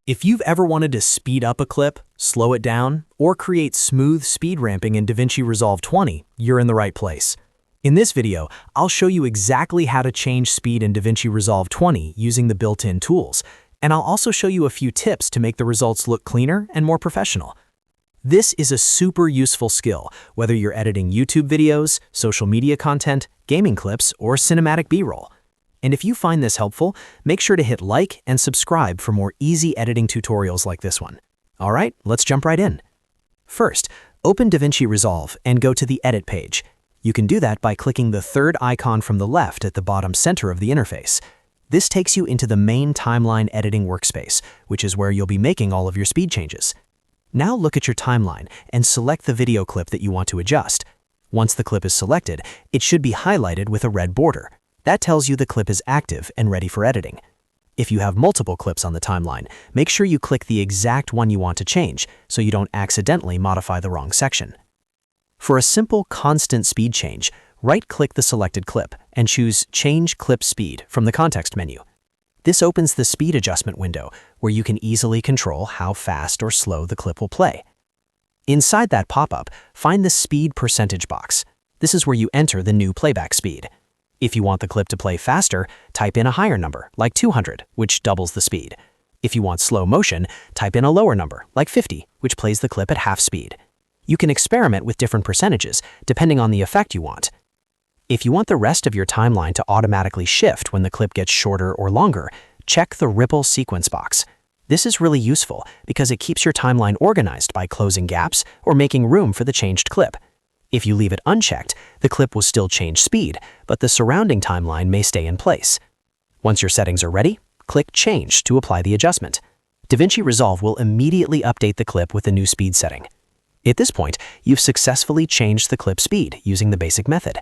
If you've ever wanted to speed up a clip, slow it down, or create smooth speed ramping in DaVinci Resolve 20, you're in the right place. In this video, I'll show you exactly how to change speed in DaVinci Resolve 20 using the built-in tools, and I'll also show you a few tips to make the results look cleaner and more professional. This is a super useful skill, whether you're editing YouTube videos, social media content, gaming clips, or cinematic B-roll. And if you find this helpful, make sure to hit like and subscribe for more easy editing tutorials like this one. All right, let's jump right in. First, open DaVinci Resolve and go to the Edit page. You can do that by clicking the third icon from the left at the bottom center of the interface. This takes you into the main timeline editing workspace, which is where you'll be making all of your speed changes. Now look at your timeline and select the video clip that you want to adjust. Once the clip is selected, it should be highlighted with a red border. That tells you the clip is active and ready for editing. If you have multiple clips on the timeline, make sure you click the exact one you want to change so you don't accidentally modify the wrong section. For a simple constant speed change, right-click the selected clip and choose Change Clip Speed from the context menu. This opens the speed adjustment window where you can easily control how fast or slow the clip will play. Inside that pop-up, find the speed percentage box. This is where you enter the new playback speed. If you want the clip to play faster, type in a higher number, like 200, which doubles the speed. If you want slow motion, type in a lower number, like 50, which plays the clip at half speed. You can experiment with different percentages, depending on the effect you want. If you want the rest of your timeline to automatically shift when the clip gets shorter or longer, check the Ripple Sequence box. This is really useful because it keeps your timeline organized by closing gaps or making room for the changed clip. If you leave it unchecked, the clip will still change speed, but the surrounding timeline may stay in place. Once your settings are ready, click Change to apply the adjustment. DaVinci Resolve will immediately update the clip with the new speed setting. At this point, you've successfully changed the clip speed using the basic method.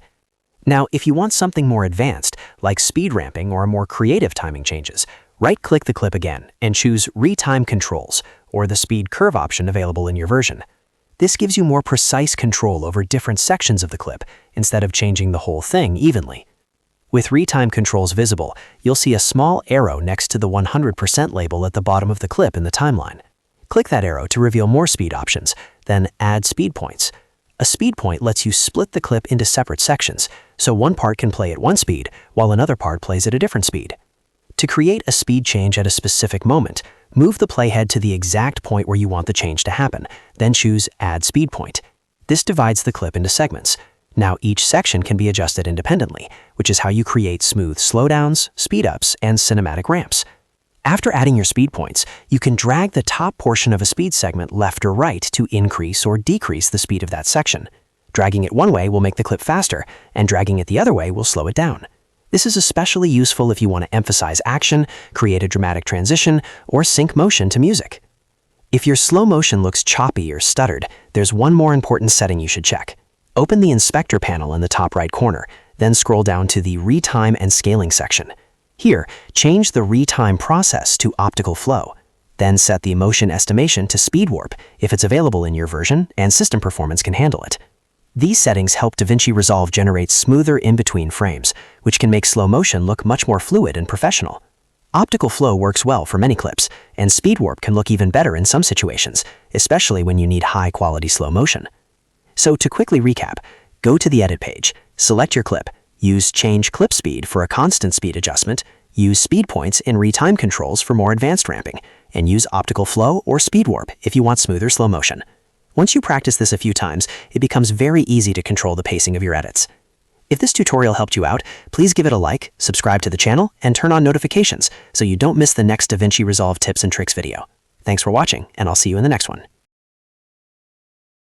Now, if you want something more advanced, like speed ramping or more creative timing changes, right-click the clip again and choose Retime Controls, or the speed curve option available in your version. This gives you more precise control over different sections of the clip, instead of changing the whole thing evenly. With Retime Controls visible, you'll see a small arrow next to the 100% label at the bottom of the clip in the timeline. Click that arrow to reveal more speed options, then add speed points. A speed point lets you split the clip into separate sections, so one part can play at one speed, while another part plays at a different speed. To create a speed change at a specific moment, move the playhead to the exact point where you want the change to happen, then choose Add Speed Point. This divides the clip into segments. Now each section can be adjusted independently, which is how you create smooth slowdowns, speed-ups, and cinematic ramps. After adding your speed points, you can drag the top portion of a speed segment left or right to increase or decrease the speed of that section. Dragging it one way will make the clip faster, and dragging it the other way will slow it down. This is especially useful if you want to emphasize action, create a dramatic transition, or sync motion to music. If your slow motion looks choppy or stuttered, there's one more important setting you should check. Open the Inspector panel in the top right corner, then scroll down to the Retime and Scaling section. Here, change the retime process to optical flow. Then set the motion estimation to speed warp if it's available in your version and system performance can handle it. These settings help DaVinci Resolve generate smoother in-between frames, which can make slow motion look much more fluid and professional. Optical flow works well for many clips, and speed warp can look even better in some situations, especially when you need high-quality slow motion. So to quickly recap, go to the Edit page, select your clip, use Change Clip Speed for a constant speed adjustment, use speed points in Retime Controls for more advanced ramping, and use optical flow or speed warp if you want smoother slow motion. Once you practice this a few times, it becomes very easy to control the pacing of your edits. If this tutorial helped you out, please give it a like, subscribe to the channel, and turn on notifications so you don't miss the next DaVinci Resolve tips and tricks video. Thanks for watching, and I'll see you in the next one.